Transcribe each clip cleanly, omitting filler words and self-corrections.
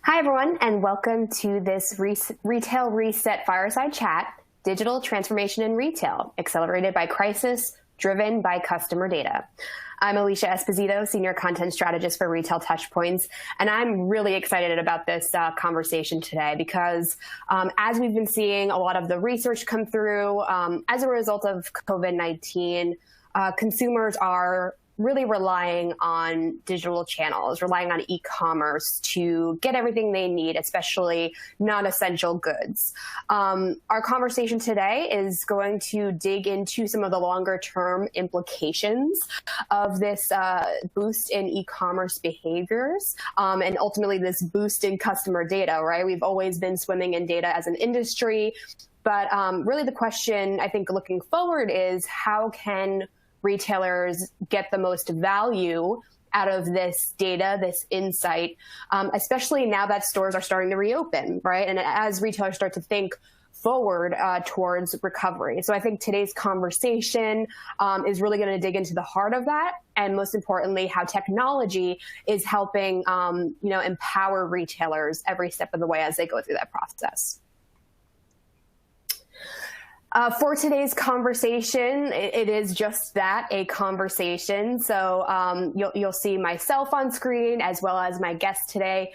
Hi, everyone, and welcome to this Retail Reset Fireside Chat, Digital Transformation in Retail, accelerated by crisis, driven by customer data. I'm Alicia Esposito, Senior Content Strategist for Retail Touchpoints, and I'm really excited about this conversation today because as we've been seeing a lot of the research come through, as a result of COVID-19, consumers are really relying on digital channels, relying on e-commerce to get everything they need, especially non-essential goods. Our conversation today is going to dig into some of the longer-term implications of this boost in e-commerce behaviors and ultimately this boost in customer data, right? We've always been swimming in data as an industry, but really the question, I think, looking forward is how can retailers get the most value out of this data, this insight, especially now that stores are starting to reopen, right? And as retailers start to think forward towards recovery. So I think today's conversation is really going to dig into the heart of that, and most importantly, how technology is helping empower retailers every step of the way as they go through that process. For today's conversation, it is just that, a conversation. So you'll see myself on screen as well as my guest today,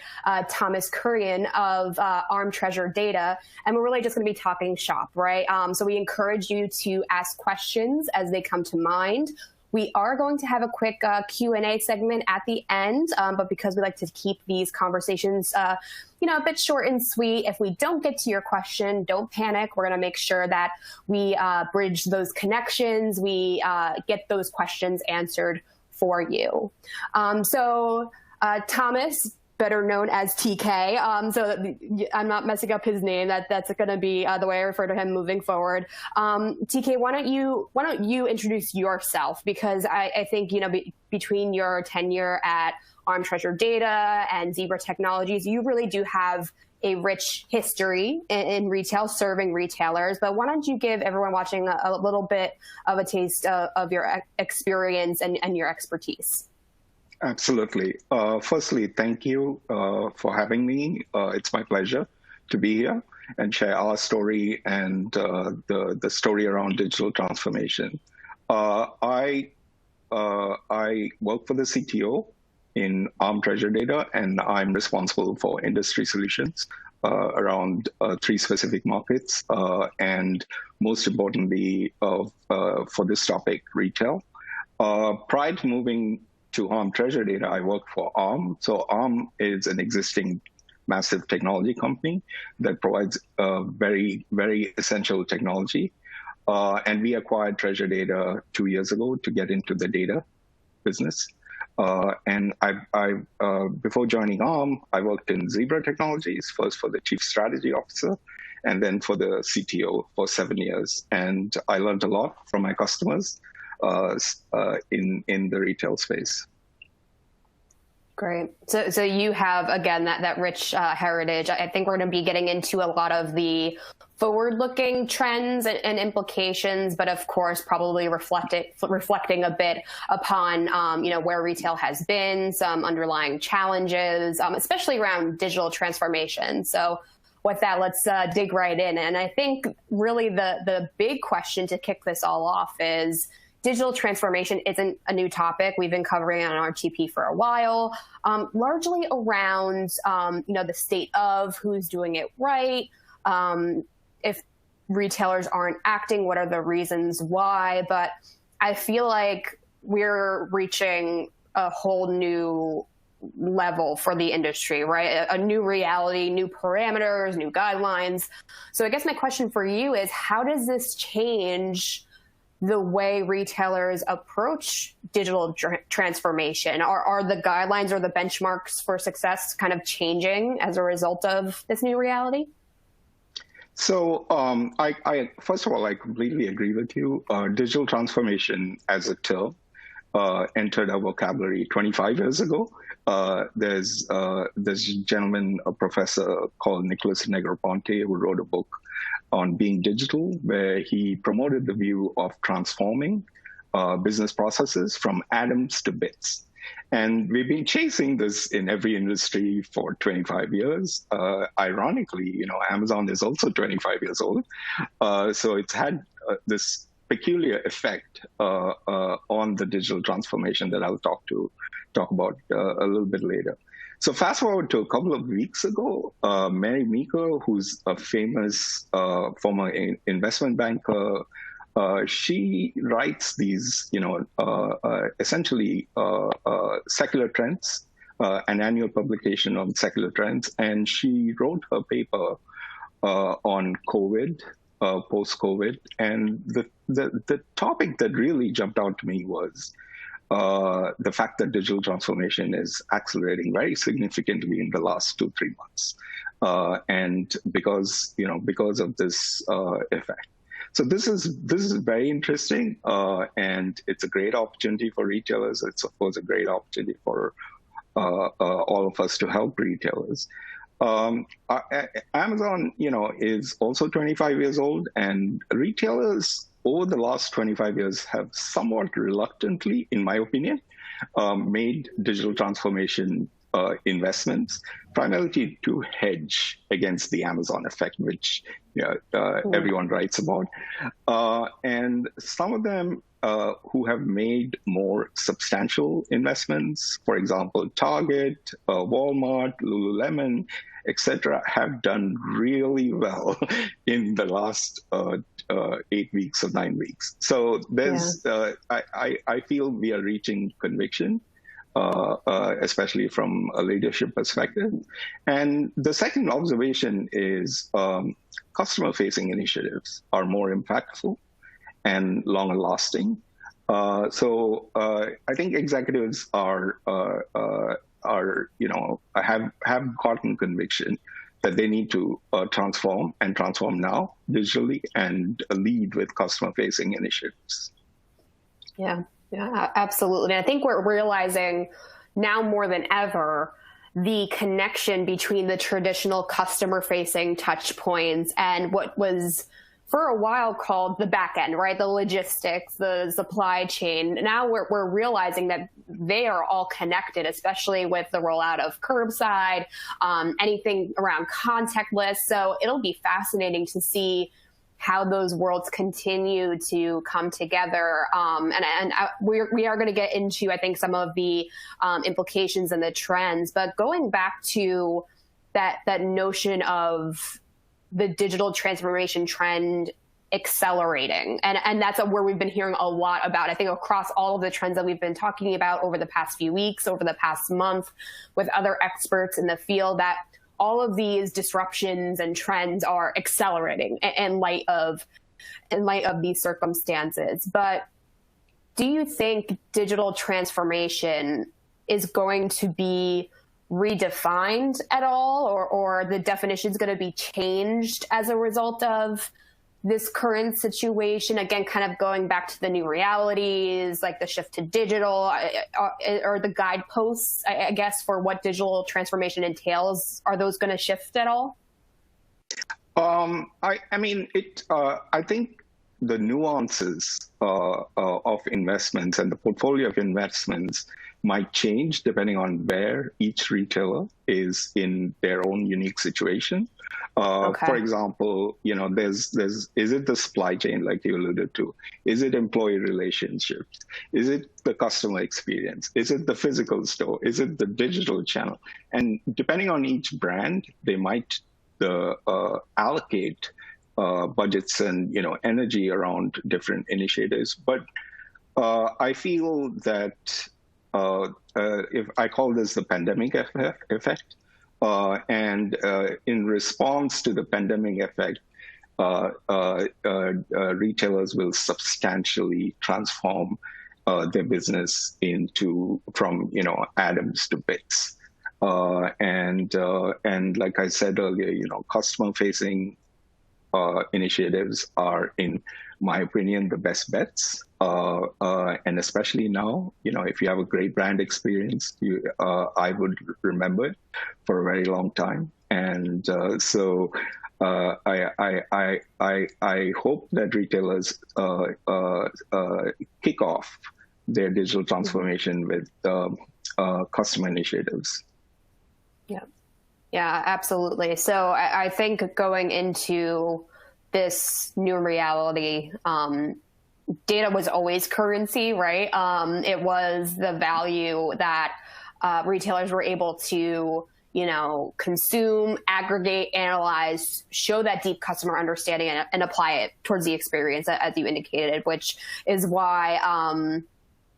Thomas Kurian of Arm Treasure Data. And we're really just going to be talking shop, right? So we encourage you to ask questions as they come to mind. We are going to have a quick Q&A segment at the end, but because we like to keep these conversations a bit short and sweet, if we don't get to your question, don't panic. We're going to make sure that we bridge those connections, we get those questions answered for you. Thomas, better known as TK, so I'm not messing up his name. That's going to be the way I refer to him moving forward. TK, why don't you introduce yourself? Because I think between your tenure at Arm Treasure Data and Zebra Technologies, you really do have a rich history in retail, serving retailers. But why don't you give everyone watching a little bit of a taste of your experience and your expertise? Absolutely. Firstly, thank you for having me. It's my pleasure to be here and share our story and the story around digital transformation. I work for the CTO in Arm Treasure Data, and I'm responsible for industry solutions around three specific markets, and most importantly, for this topic, retail. Prior to moving to Arm Treasure Data, I work for Arm. So Arm is an existing massive technology company that provides very, very essential technology. And we acquired Treasure Data 2 years ago to get into the data business. And before joining Arm, I worked in Zebra Technologies, first for the Chief Strategy Officer, and then for the CTO for 7 years. And I learned a lot from my customers in the retail space. Great. So you have, again, that rich heritage. I think we're going to be getting into a lot of the forward-looking trends and implications, but of course, probably reflecting a bit upon where retail has been, some underlying challenges, especially around digital transformation. So with that, let's dig right in. And I think really the big question to kick this all off is digital transformation isn't a new topic. We've been covering it on RTP for a while, largely around the state of who's doing it right. If retailers aren't acting, what are the reasons why? But I feel like we're reaching a whole new level for the industry, right? A new reality, new parameters, new guidelines. So I guess my question for you is, how does this change the way retailers approach digital transformation? Are the guidelines or the benchmarks for success kind of changing as a result of this new reality? So I first of all, I completely agree with you. Digital transformation as a term entered our vocabulary 25 years ago. There's this gentleman, a professor called Nicholas Negroponte, who wrote a book on being digital, where he promoted the view of transforming business processes from atoms to bits. And we've been chasing this in every industry for 25 years. Ironically, Amazon is also 25 years old. So it's had this peculiar effect on the digital transformation that I'll talk about a little bit later. So fast forward to a couple of weeks ago, Mary Meeker, who's a famous former investment banker, she writes these, essentially secular trends, an annual publication on secular trends, and she wrote her paper on COVID, post-COVID, and the topic that really jumped out to me was the fact that digital transformation is accelerating very significantly in the last 2-3 months, and because of this effect. So this is very interesting, and it's a great opportunity for retailers. It's of course a great opportunity for all of us to help retailers. Amazon, is also 25 years old, and retailers over the last 25 years have somewhat reluctantly, in my opinion, made digital transformation investments, primarily to hedge against the Amazon effect, which everyone writes about. And some of them who have made more substantial investments, for example, Target, Walmart, Lululemon, etc., have done really well in the last 8 weeks or 9 weeks. So there's, I feel we are reaching conviction, especially from a leadership perspective. And the second observation is customer-facing initiatives are more impactful and longer lasting. So I think executives have gotten conviction that they need to transform now digitally and lead with customer-facing initiatives. Yeah, absolutely. And I think we're realizing now more than ever the connection between the traditional customer-facing touch points and what was for a while called the back end, right? The logistics, the supply chain. Now we're realizing that they are all connected, especially with the rollout of curbside, anything around contactless. So it'll be fascinating to see how those worlds continue to come together. We are going to get into, I think, some of the implications and the trends. But going back to that notion of the digital transformation trend accelerating. And that's where we've been hearing a lot about, I think, across all of the trends that we've been talking about over the past few weeks, over the past month, with other experts in the field, that all of these disruptions and trends are accelerating in light of these circumstances. But do you think digital transformation is going to be redefined at all, or the definition is going to be changed as a result of this current situation? Again, kind of going back to the new realities, like the shift to digital, or the guideposts, I guess, for what digital transformation entails. Are those going to shift at all? I think the nuances of investments and the portfolio of investments might change depending on where each retailer is in their own unique situation. For example, is it the supply chain, like you alluded to? Is it employee relationships? Is it the customer experience? Is it the physical store? Is it the digital channel? And depending on each brand, they might allocate budgets and energy around different initiatives. But I feel that if I call this the pandemic effect, and in response to the pandemic effect, retailers will substantially transform their business from atoms to bits. And like I said earlier, customer-facing initiatives are, in my opinion, the best bets. And especially now, if you have a great brand experience, I would remember it for a very long time. And so I hope that retailers kick off their digital transformation with customer initiatives. Yeah. Yeah, absolutely. So I think going into this new reality, data was always currency, right? It was the value that retailers were able to, consume, aggregate, analyze, show that deep customer understanding, and apply it towards the experience, as you indicated, which is why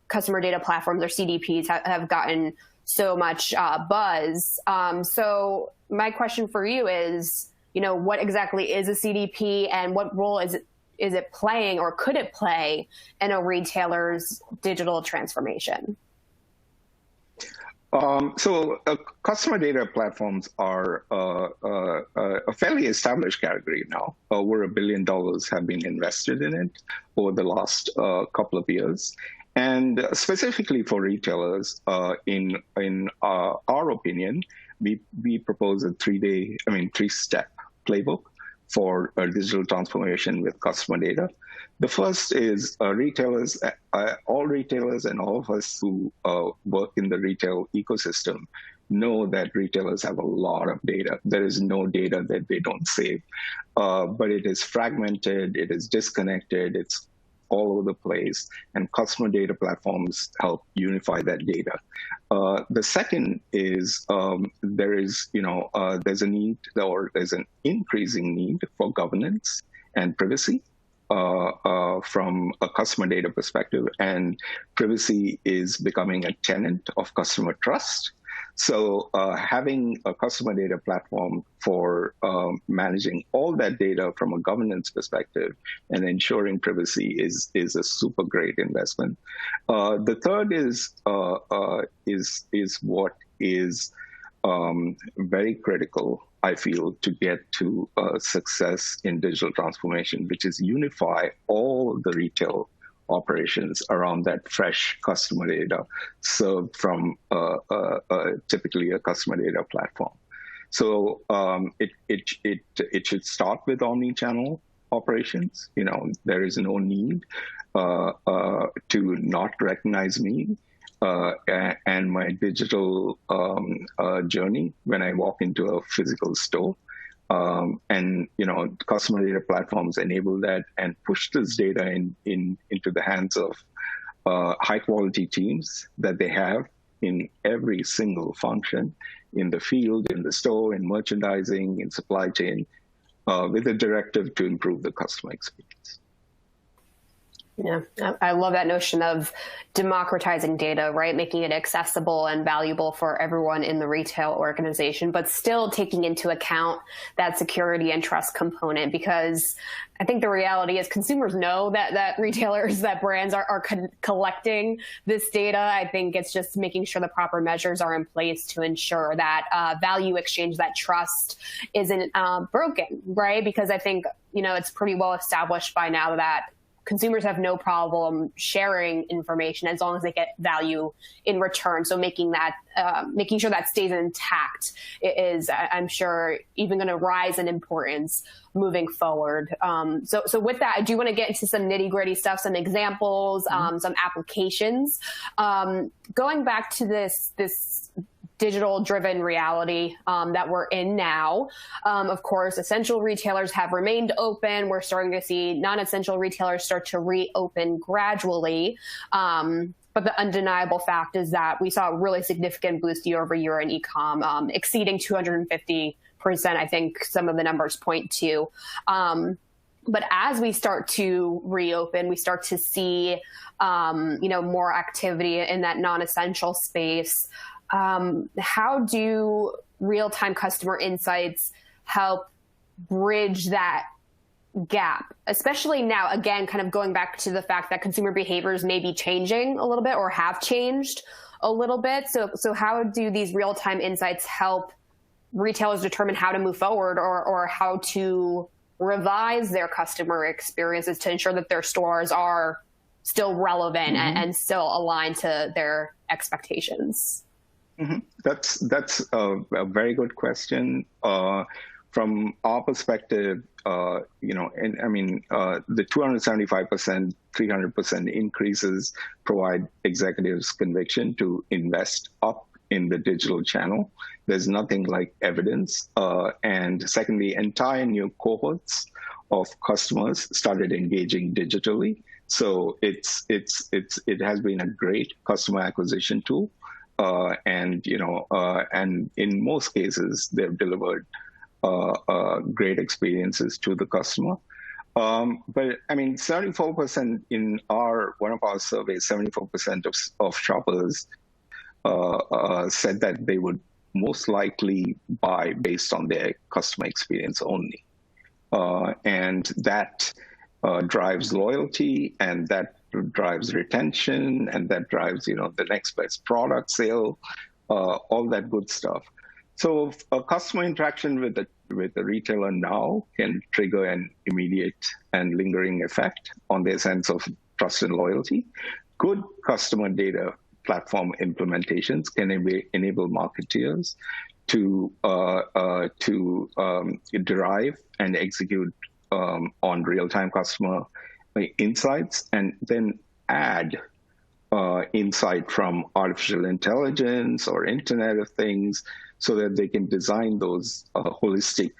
customer data platforms, or CDPs, have gotten so much buzz. So my question for you is, what exactly is a CDP, and what role is it playing, or could it play, in a retailer's digital transformation? So customer data platforms are a fairly established category now. Over $1 billion have been invested in it over the last couple of years. And specifically for retailers, in our opinion, we propose a three-step playbook for digital transformation with customer data. The first is retailers, all retailers and all of us who work in the retail ecosystem know that retailers have a lot of data. There is no data that they don't save, but it is fragmented, it is disconnected, it's all over the place, and customer data platforms help unify that data. The second is there's a need, or there's an increasing need for governance and privacy from a customer data perspective, and privacy is becoming a tenet of customer trust. So having a customer data platform for managing all that data from a governance perspective and ensuring privacy is a super great investment. The third is what is very critical, I feel, to get to success in digital transformation, which is unify all the retail operations around that fresh customer data served from typically a customer data platform. So it should start with omnichannel operations. There is no need to not recognize me and my digital journey when I walk into a physical store. And customer data platforms enable that and push this data into the hands of high quality teams that they have in every single function, in the field, in the store, in merchandising, in supply chain, with a directive to improve the customer experience. Yeah, I love that notion of democratizing data, right? Making it accessible and valuable for everyone in the retail organization, but still taking into account that security and trust component, because I think the reality is consumers know that retailers, that brands are collecting this data. I think it's just making sure the proper measures are in place to ensure that value exchange, that trust isn't broken, right? Because I think, it's pretty well established by now that consumers have no problem sharing information as long as they get value in return. So making sure that stays intact is, I'm sure, even going to rise in importance moving forward. So with that, I do want to get into some nitty gritty stuff, some examples, some applications. Going back to this digital-driven reality that we're in now. Of course, essential retailers have remained open. We're starting to see non-essential retailers start to reopen gradually. But the undeniable fact is that we saw a really significant boost year over year in e-com, exceeding 250%, I think some of the numbers point to. But as we start to reopen, we start to see more activity in that non-essential space. How do real-time customer insights help bridge that gap, especially now, again, kind of going back to the fact that consumer behaviors may be changing a little bit or have changed a little bit. So how do these real-time insights help retailers determine how to move forward or how to revise their customer experiences to ensure that their stores are still relevant and still aligned to their expectations? Mm-hmm. That's a very good question. From our perspective, and I mean, the 275%, 300% increases provide executives conviction to invest up in the digital channel. There's nothing like evidence. And secondly, entire new cohorts of customers started engaging digitally. So it has been a great customer acquisition tool. And in most cases, they've delivered great experiences to the customer. But I mean, 74% in one of our surveys, 74% of shoppers said that they would most likely buy based on their customer experience only. And that drives loyalty, and that drives retention, and that drives, the next best product sale, all that good stuff. So a customer interaction with the retailer now can trigger an immediate and lingering effect on their sense of trust and loyalty. Good customer data platform implementations can enable marketeers to derive and execute on real-time customer insights, and then add insight from artificial intelligence or Internet of Things, so that they can design those holistic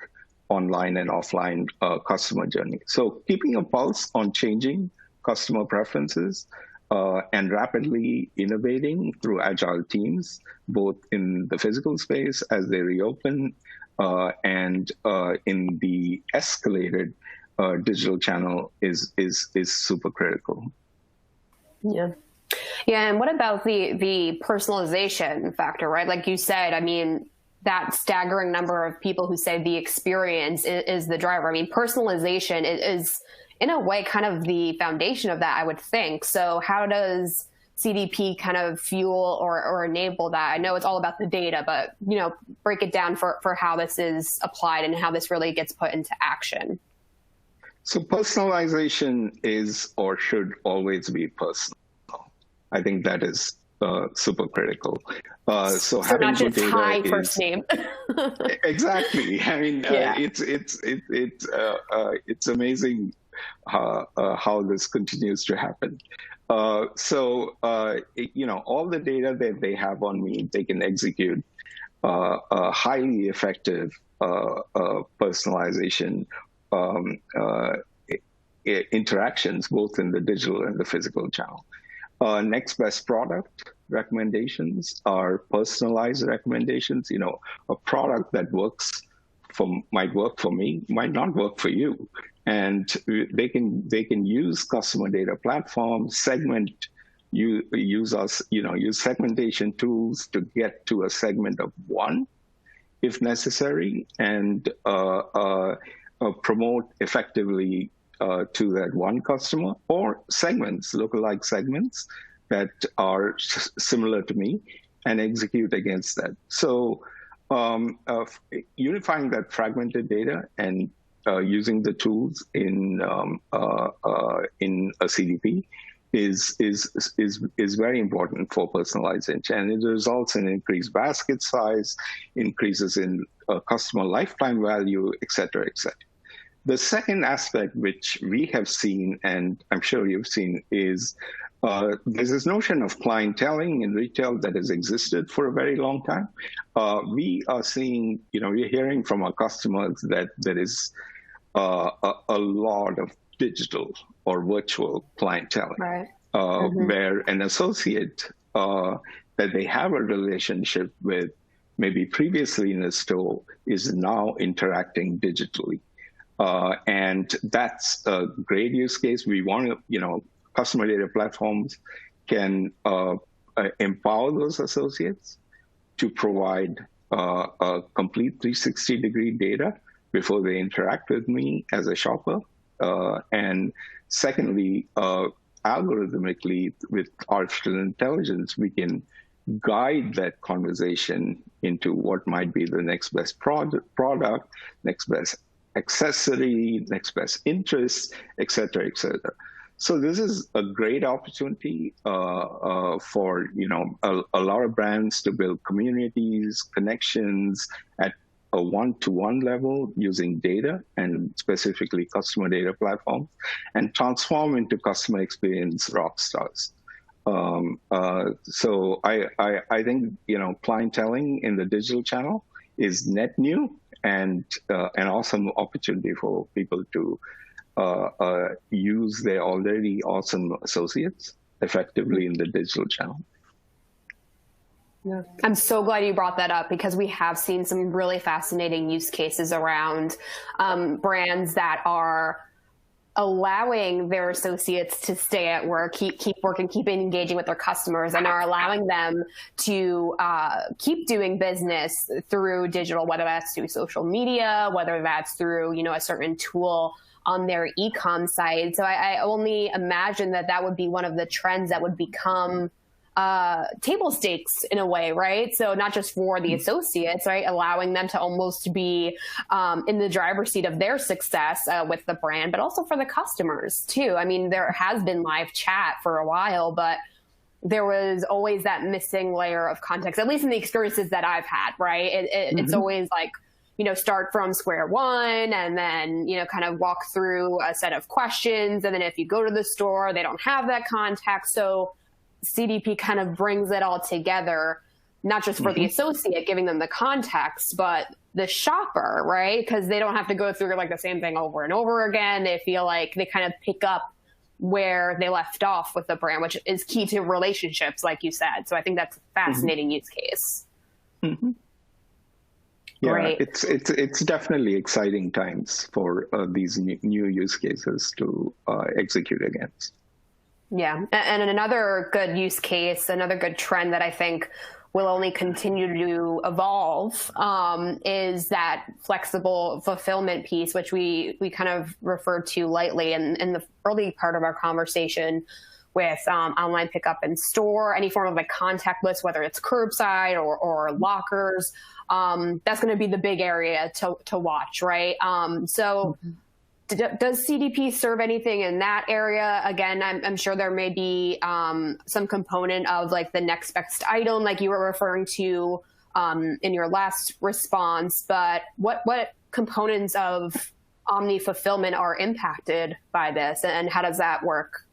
online and offline customer journey. So keeping a pulse on changing customer preferences and rapidly innovating through agile teams, both in the physical space as they reopen and in the escalated digital channel is super critical. Yeah. Yeah, and what about the personalization factor, right? Like you said, I mean, that staggering number of people who say the experience is the driver. I mean, personalization is in a way kind of the foundation of that, I would think. So how does CDP kind of fuel or enable that? I know it's all about the data, but, break it down for how this is applied and how this really gets put into action. So personalization is or should always be personal. I think that is super critical. So having not just good data hi first name. Exactly. I mean, Yeah. It's amazing how this continues to happen. All the data that they have on me, they can execute highly effective personalization interactions, both in the digital and the physical channel. Next best product recommendations are personalized recommendations. A product that might work for me might not work for you, and they can use customer data platforms, use segmentation tools to get to a segment of one, if necessary, and promote effectively to that one customer, or segments, lookalike segments that are similar to me, and execute against that. So unifying that fragmented data and using the tools in a CDP is very important for personalization, and it results in increased basket size, increases in customer lifetime value, et cetera, et cetera. The second aspect, which we have seen, and I'm sure you've seen, is there's this notion of clienteling in retail that has existed for a very long time. We are seeing, we're hearing from our customers that there is a lot of digital or virtual clienteling, right. Where an associate that they have a relationship with, maybe previously in a store, is now interacting digitally. And that's a great use case. We want to, customer data platforms can empower those associates to provide a complete 360-degree data before they interact with me as a shopper. And secondly, algorithmically, with artificial intelligence, we can guide that conversation into what might be the next best product, next best accessory, next best interest, et cetera, et cetera. So this is a great opportunity for a lot of brands to build communities, connections at a one-to-one level using data and specifically customer data platforms and transform into customer experience rock stars. So I think, clienteling in the digital channel is net new and an awesome opportunity for people to use their already awesome associates effectively in the digital channel. Yeah. I'm so glad you brought that up because we have seen some really fascinating use cases around brands that are allowing their associates to stay at work, keep working, keep engaging with their customers, and are allowing them to keep doing business through digital, whether that's through social media, whether that's through, a certain tool on their e-com site. So I only imagine that would be one of the trends that would become table stakes in a way, right? So not just for the associates, right? Allowing them to almost be in the driver's seat of their success with the brand, but also for the customers too. I mean, there has been live chat for a while, but there was always that missing layer of context, at least in the experiences that I've had, right? It's always like, start from square one and then, kind of walk through a set of questions. And then if you go to the store, they don't have that context. So CDP kind of brings it all together, not just for the associate, giving them the context, but the shopper, right? Because they don't have to go through like the same thing over and over again. They feel like they kind of pick up where they left off with the brand, which is key to relationships, like you said. So I think that's a fascinating use case. Yeah, Great. It's definitely exciting times for these new use cases to execute against. Yeah. And another good use case, another good trend that I think will only continue to evolve is that flexible fulfillment piece, which we kind of referred to lightly in the early part of our conversation with online pickup in store, any form of like contactless, whether it's curbside or lockers. That's going to be the big area to watch, right? Does CDP serve anything in that area? Again, I'm sure there may be some component of like the next best item, like you were referring to in your last response. But what components of omni fulfillment are impacted by this, and how does that work?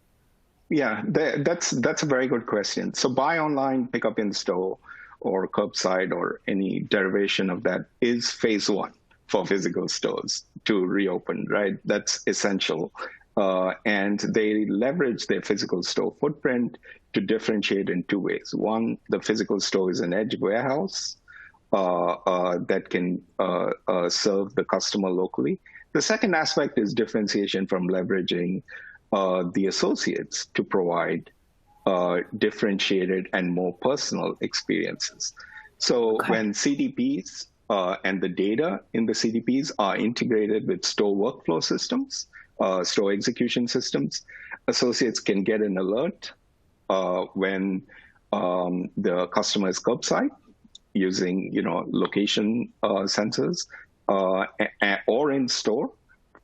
Yeah, that's a very good question. So buy online, pick up in store, or curbside, or any derivation of that is phase one for physical stores to reopen, right? That's essential. And they leverage their physical store footprint to differentiate in two ways. One, the physical store is an edge warehouse that can serve the customer locally. The second aspect is differentiation from leveraging the associates to provide differentiated and more personal experiences. So when CDPs and the data in the CDPs are integrated with store workflow systems, store execution systems, associates can get an alert when the customer is curbside using, location sensors or in store,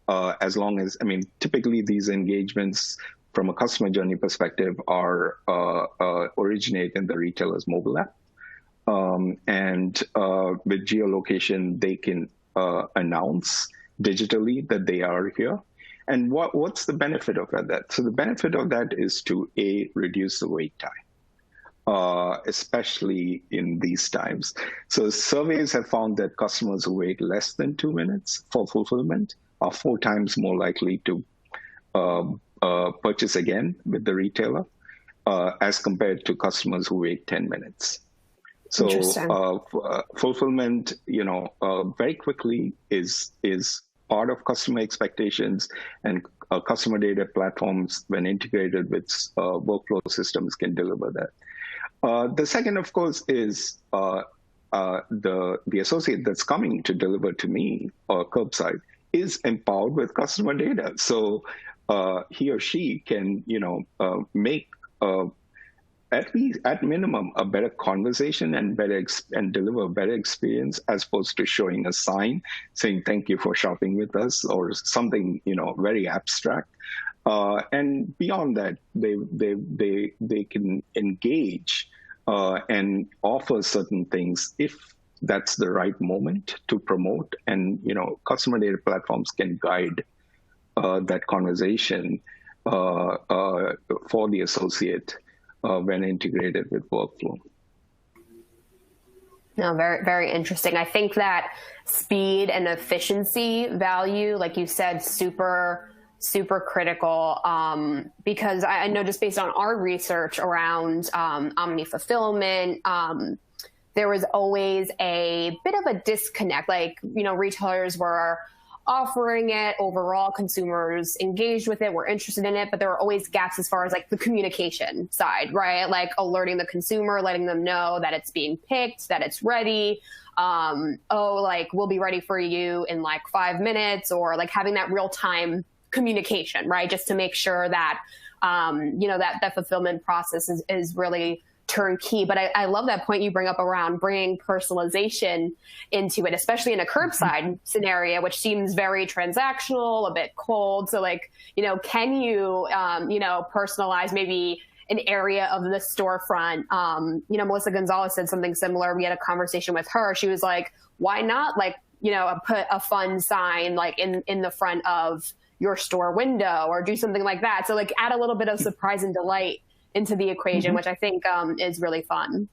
as long as, typically these engagements from a customer journey perspective are originate in the retailer's mobile app. And with geolocation, they can announce digitally that they are here. And what's the benefit of that? So the benefit of that is to reduce the wait time, especially in these times. So surveys have found that customers who wait less than 2 minutes for fulfillment are 4 times more likely to purchase again with the retailer as compared to customers who wait 10 minutes. So fulfillment, very quickly is part of customer expectations, and customer data platforms, when integrated with workflow systems, can deliver that. The second, of course, is the associate that's coming to deliver to me or curbside is empowered with customer data. So he or she can, make at minimum a better conversation and deliver a better experience, as opposed to showing a sign saying thank you for shopping with us or something very abstract. And beyond that, they can engage and offer certain things if that's the right moment to promote. And, customer data platforms can guide that conversation for the associate when integrated with workflow. No, very, very interesting. I think that speed and efficiency value, like you said, super critical, because I know just based on our research around omni-fulfillment, there was always a bit of a disconnect. Like, retailers were offering it, overall consumers engaged with it, were interested in it, but there were always gaps as far as like the communication side, right? Like alerting the consumer, letting them know that it's being picked, that it's ready. Like we'll be ready for you in like 5 minutes, or like having that real time communication, right? Just to make sure that, that fulfillment process is really turnkey. But I love that point you bring up around bringing personalization into it, especially in a curbside scenario, which seems very transactional, a bit cold. So like, can you, personalize maybe an area of the storefront? Melissa Gonzalez said something similar. We had a conversation with her. She was like, why not like, put a fun sign like in the front of your store window, or do something like that. So like add a little bit of surprise and delight into the equation, which I think is really fun.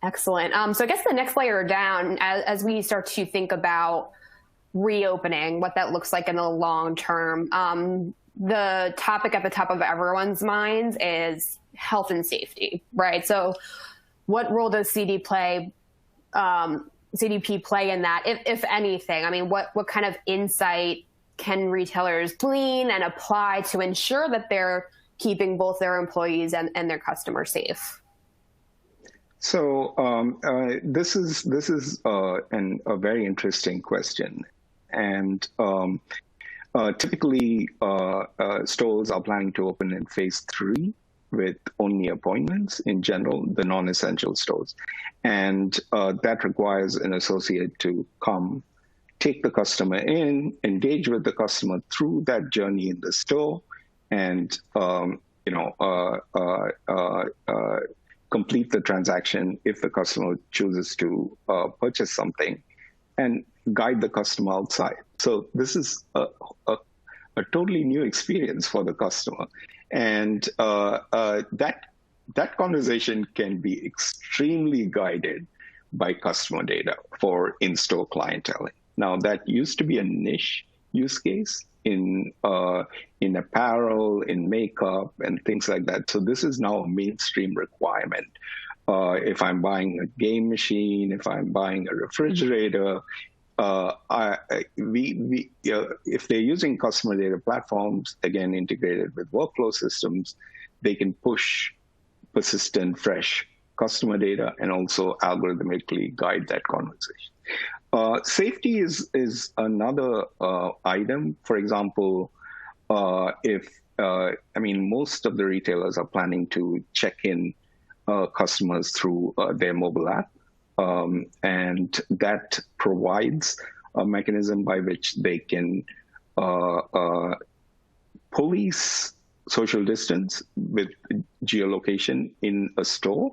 Excellent. So I guess the next layer down, as we start to think about reopening, what that looks like in the long term, the topic at the top of everyone's minds is health and safety, right? So what role does CDP play in that, if anything? I mean, what kind of insight can retailers glean and apply to ensure that they're keeping both their employees and their customers safe? So this is a very interesting question, and typically stores are planning to open in phase 3 with only appointments in general, the non-essential stores, and that requires an associate to come, take the customer in, engage with the customer through that journey in the store, and complete the transaction if the customer chooses to purchase something, and guide the customer outside. So this is a totally new experience for the customer, and that conversation can be extremely guided by customer data for in-store clienteling. Now, that used to be a niche use case in apparel, in makeup, and things like that. So this is now a mainstream requirement. If I'm buying a game machine, if I'm buying a refrigerator, if they're using customer data platforms, again, integrated with workflow systems, they can push persistent, fresh customer data and also algorithmically guide that conversation. Safety is another item. For example, most of the retailers are planning to check in customers through their mobile app, and that provides a mechanism by which they can police social distance with geolocation in a store,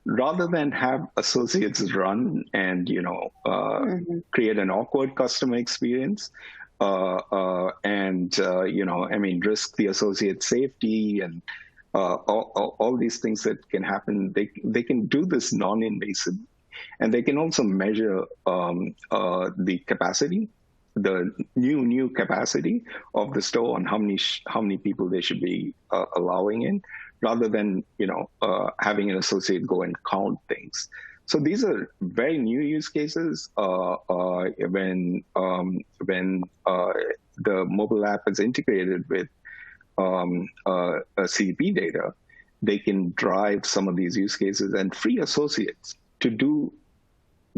rather than have associates run and create an awkward customer experience, risk the associate safety and all these things that can happen. They can do this non-invasive, and they can also measure the capacity, the new capacity of the store, and how many people they should be allowing in, rather than having an associate go and count things. So these are very new use cases. When the mobile app is integrated with CDP data, they can drive some of these use cases and free associates to do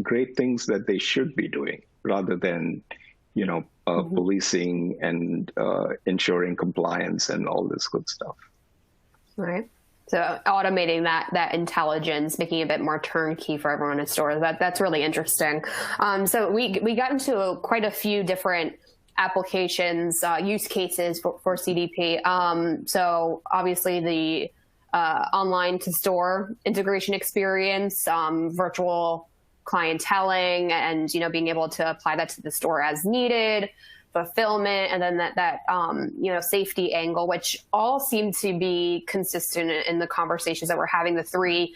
great things that they should be doing, rather than policing and ensuring compliance and all this good stuff. Right. So automating that intelligence, making it a bit more turnkey for everyone in stores. That's really interesting. So we got into quite a few different applications, use cases for CDP. So obviously the online to store integration experience, virtual clienteling and, being able to apply that to the store as needed, fulfillment, and then that safety angle, which all seem to be consistent in the conversations that we're having, the three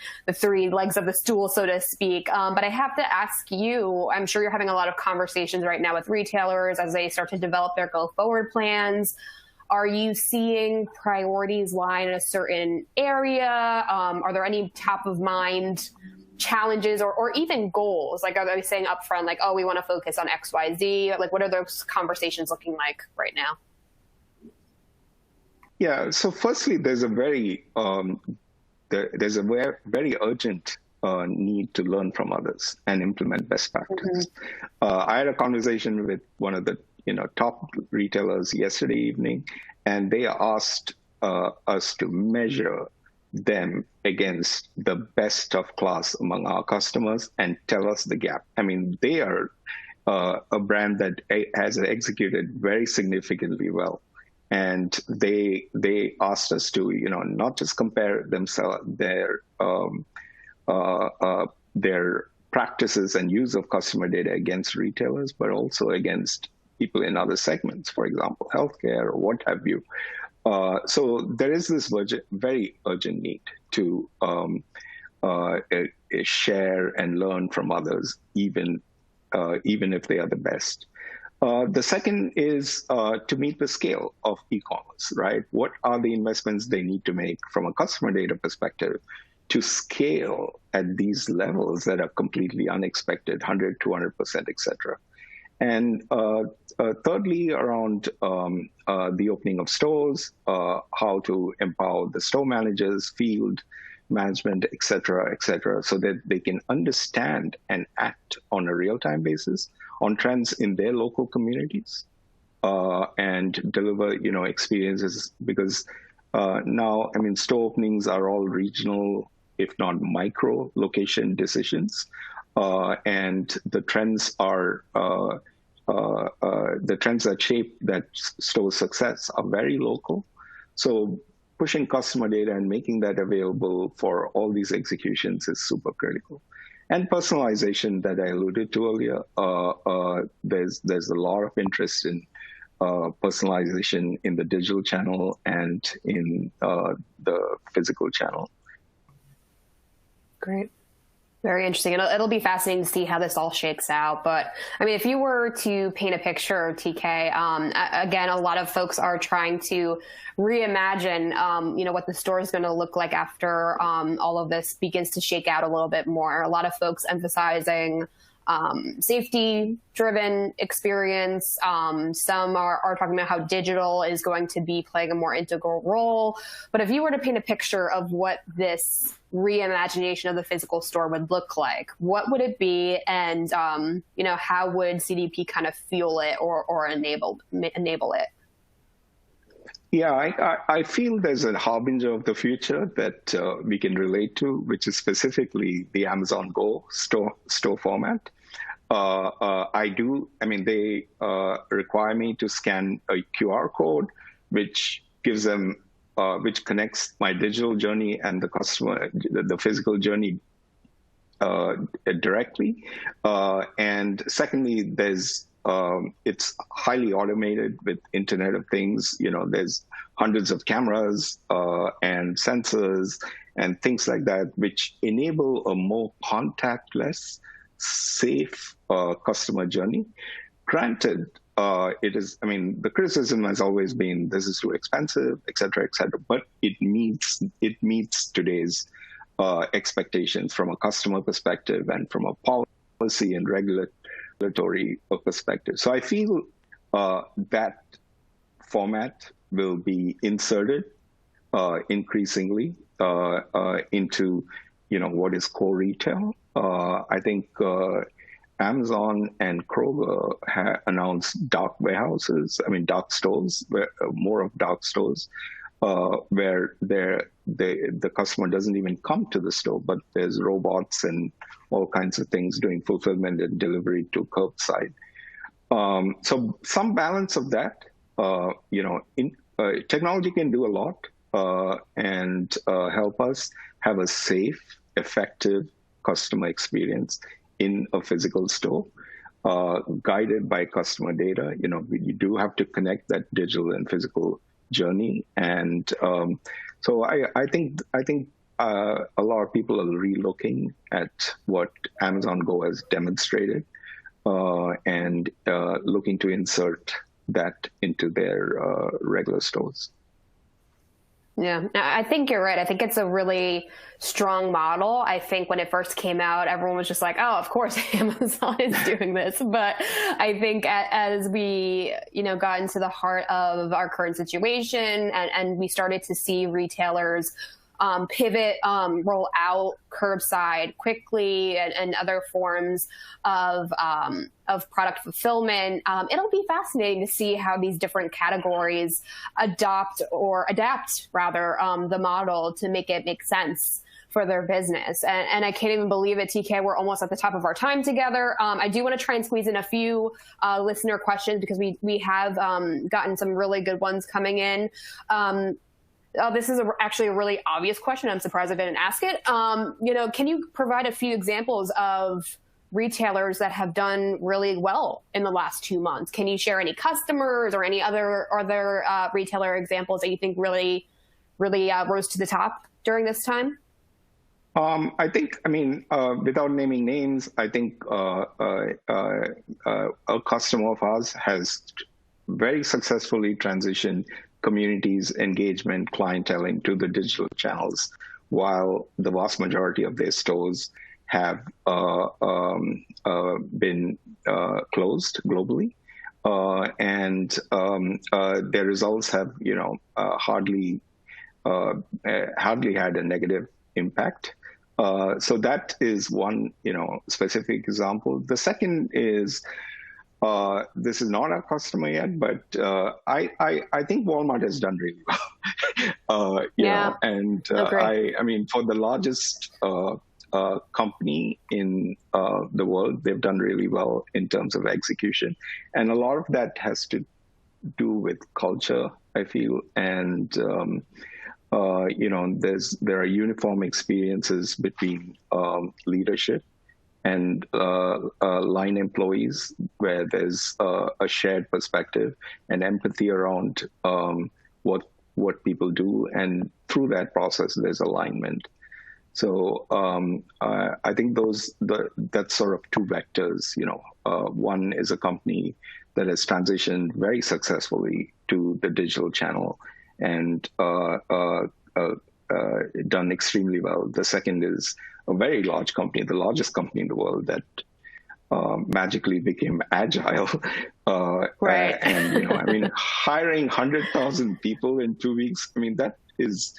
legs of the stool, so to speak. But I have to ask you, I'm sure you're having a lot of conversations right now with retailers as they start to develop their go forward plans. Are you seeing priorities lie in a certain area? Are there any top of mind challenges or even goals? Like, are they saying upfront, like, oh, we want to focus on X, Y, Z? Like, what are those conversations looking like right now? Yeah. So firstly, there's a very very urgent need to learn from others and implement best practices. I had a conversation with one of the top retailers yesterday evening, and they asked us to measure them against the best of class among our customers and tell us the gap. I mean, they are a brand that has executed very significantly well. And they asked us to, not just compare their practices and use of customer data against retailers, but also against people in other segments, for example, healthcare or what have you. So there is this very urgent need to share and learn from others, even if they are the best. The second is to meet the scale of e-commerce, right? What are the investments they need to make from a customer data perspective to scale at these levels that are completely unexpected, 100, 200%, et cetera. And thirdly, around the opening of stores, how to empower the store managers, field management, et cetera, so that they can understand and act on a real-time basis on trends in their local communities and deliver, experiences. Because now, I mean, store openings are all regional, if not micro location decisions, and the trends that shape that store success are very local. So pushing customer data and making that available for all these executions is super critical. And personalization that I alluded to earlier, there's a lot of interest in personalization in the digital channel and in the physical channel. Great. Very interesting. It'll be fascinating to see how this all shakes out. But I mean, if you were to paint a picture, TK, again, a lot of folks are trying to reimagine, what the store is going to look like after all of this begins to shake out a little bit more. A lot of folks emphasizing safety-driven experience. Some are talking about how digital is going to be playing a more integral role. But if you were to paint a picture of what this reimagination of the physical store would look like, what would it be? And, how would CDP kind of fuel it or enable it? Yeah, I feel there's a harbinger of the future that we can relate to, which is specifically the Amazon Go store format. They require me to scan a QR code, which gives them, which connects my digital journey and the customer, the physical journey directly. And secondly, it's highly automated with Internet of Things. There's hundreds of cameras and sensors and things like that, which enable a more contactless, safe customer journey. Granted, the criticism has always been this is too expensive, et cetera, but it meets today's expectations from a customer perspective and from a policy and regulatory perspective. So I feel that format will be inserted increasingly into what is core retail. I think Amazon and Kroger announced dark stores, more of dark stores, where the customer doesn't even come to the store, but there's robots and all kinds of things doing fulfillment and delivery to curbside. So some balance of that. Technology can do a lot and help us have a safe, effective customer experience in a physical store, guided by customer data. You do have to connect that digital and physical journey, and so I think a lot of people are relooking at what Amazon Go has demonstrated, and looking to insert that into their regular stores. Yeah, I think you're right. I think it's a really strong model. I think when it first came out, everyone was just like, oh, of course, Amazon is doing this. But I think as we, got into the heart of our current situation and we started to see retailers pivot, roll out curbside quickly and other forms of product fulfillment. It'll be fascinating to see how these different categories adapt the model to make it make sense for their business. And I can't even believe it, TK. We're almost at the top of our time together. I do want to try and squeeze in a few listener questions because we have gotten some really good ones coming in. This is actually a really obvious question. I'm surprised I didn't ask it. Can you provide a few examples of retailers that have done really well in the last 2 months? Can you share any customers or any other retailer examples that you think really rose to the top during this time? I think, without naming names, I think a customer of ours has very successfully transitioned communities, engagement, clienteling to the digital channels, while the vast majority of their stores have been closed globally, and their results have, hardly had a negative impact. So that is one, specific example. The second is, this is not our customer yet, but I think Walmart has done really well. For the largest company in the world, they've done really well in terms of execution, and a lot of that has to do with culture, I feel, and there are uniform experiences between leadership and line employees, where there's a shared perspective and empathy around what people do, and through that process, there's alignment. So I think that's sort of two vectors. One is a company that has transitioned very successfully to the digital channel and done extremely well. The second is a very large company, the largest company in the world, that magically became agile. Right. And, hiring 100,000 people in 2 weeks, that is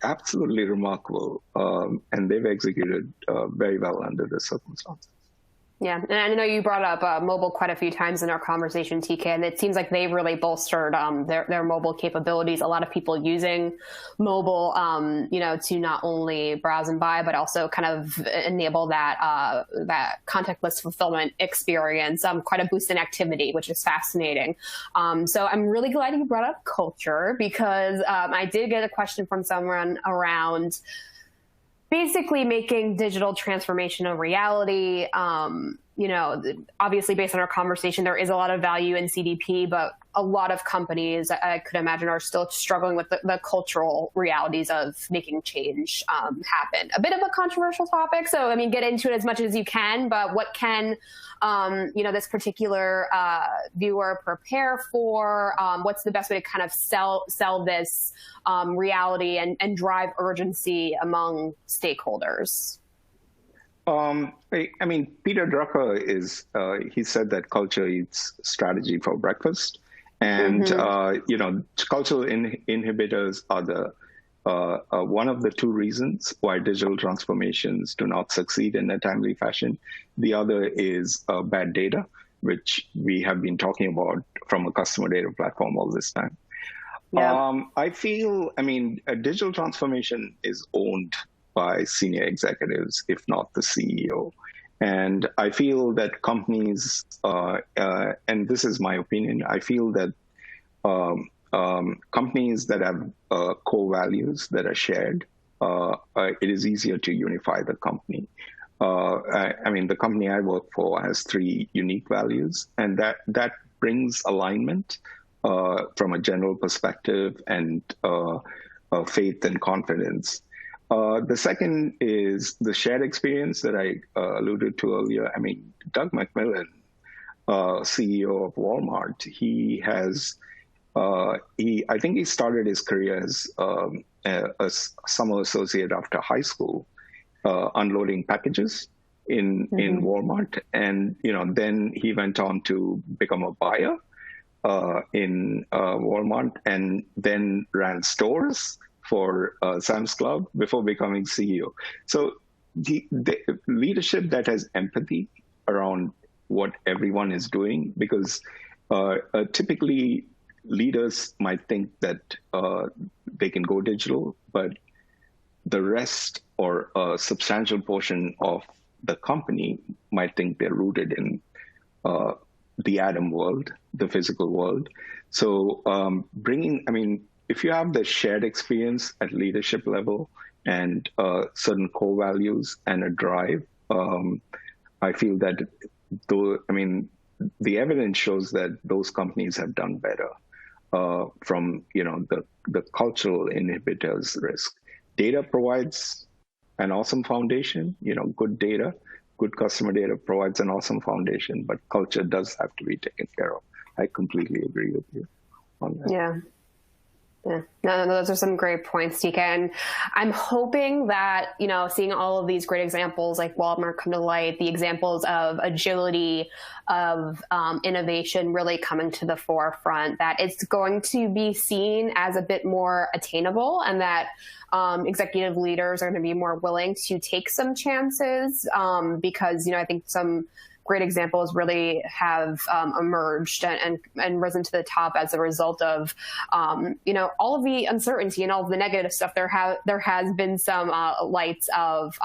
absolutely remarkable. And they've executed very well under the circumstances. Yeah, and I know you brought up mobile quite a few times in our conversation, TK, and it seems like they've really bolstered their mobile capabilities. A lot of people using mobile, to not only browse and buy, but also kind of enable that contactless fulfillment experience. Quite a boost in activity, which is fascinating. So I'm really glad you brought up culture, because I did get a question from someone around basically making digital transformation a reality. Obviously based on our conversation, there is a lot of value in CDP, but a lot of companies, I could imagine, are still struggling with the cultural realities of making change happen. A bit of a controversial topic, so get into it as much as you can, but what can this particular viewer prepare for? What's the best way to kind of sell this reality and drive urgency among stakeholders? Peter Drucker he said that culture eats strategy for breakfast. And, cultural inhibitors are one of the two reasons why digital transformations do not succeed in a timely fashion. The other is bad data, which we have been talking about from a customer data platform all this time. Yeah. I feel, a digital transformation is owned by senior executives, if not the CEO. And I feel that companies, and this is my opinion, I feel that companies that have core values that are shared, it is easier to unify the company. I mean, the company I work for has 3 unique values, and that brings alignment from a general perspective and faith and confidence. The second is the shared experience that I alluded to earlier. I mean, Doug McMillon, CEO of Walmart, he has, I think he started his career as a summer associate after high school, unloading packages in Walmart, and then he went on to become a buyer in Walmart, and then ran stores for Sam's Club before becoming CEO. So the leadership that has empathy around what everyone is doing, because typically leaders might think that they can go digital, but the rest or a substantial portion of the company might think they're rooted in the Adam world, the physical world. So if you have the shared experience at leadership level and certain core values and a drive, I feel that the evidence shows that those companies have done better from the cultural inhibitors risk. Data provides an awesome foundation. Good data, good customer data provides an awesome foundation, but culture does have to be taken care of. I completely agree with you on that. Yeah. No, those are some great points, TK. And I'm hoping that, seeing all of these great examples like Walmart come to light, the examples of agility, of innovation really coming to the forefront, that it's going to be seen as a bit more attainable, and that executive leaders are going to be more willing to take some chances because, I think some great examples really have emerged and risen to the top as a result of, all of the uncertainty and all of the negative stuff. There has been some lights of,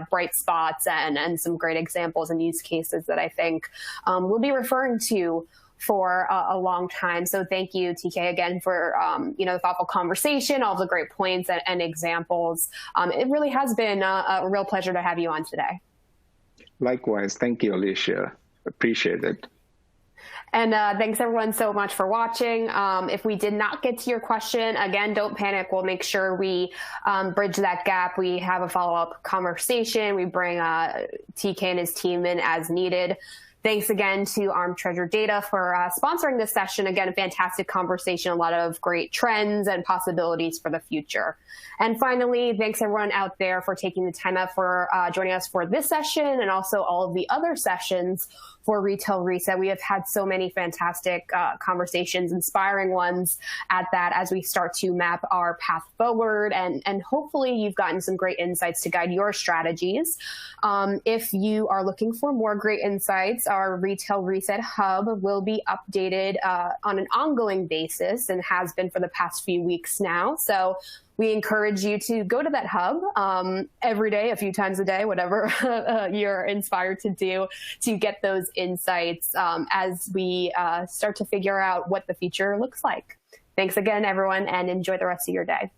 bright spots and some great examples and use cases that I think we'll be referring to for a long time. So thank you, TK, again for the thoughtful conversation, all the great points and examples. It really has been a real pleasure to have you on today. Likewise. Thank you, Alicia. Appreciate it. And thanks everyone so much for watching. If we did not get to your question, again, don't panic. We'll make sure we bridge that gap. We have a follow-up conversation. We bring TK and his team in as needed. Thanks again to Armed Treasure Data for sponsoring this session. Again, a fantastic conversation, a lot of great trends and possibilities for the future. And finally, thanks everyone out there for taking the time out for joining us for this session and also all of the other sessions for Retail Reset. We have had so many fantastic conversations, inspiring ones at that, as we start to map our path forward. And hopefully you've gotten some great insights to guide your strategies. If you are looking for more great insights, our Retail Reset Hub will be updated on an ongoing basis and has been for the past few weeks now. So we encourage you to go to that hub every day, a few times a day, whatever you're inspired to do, to get those insights as we start to figure out what the future looks like. Thanks again, everyone, and enjoy the rest of your day.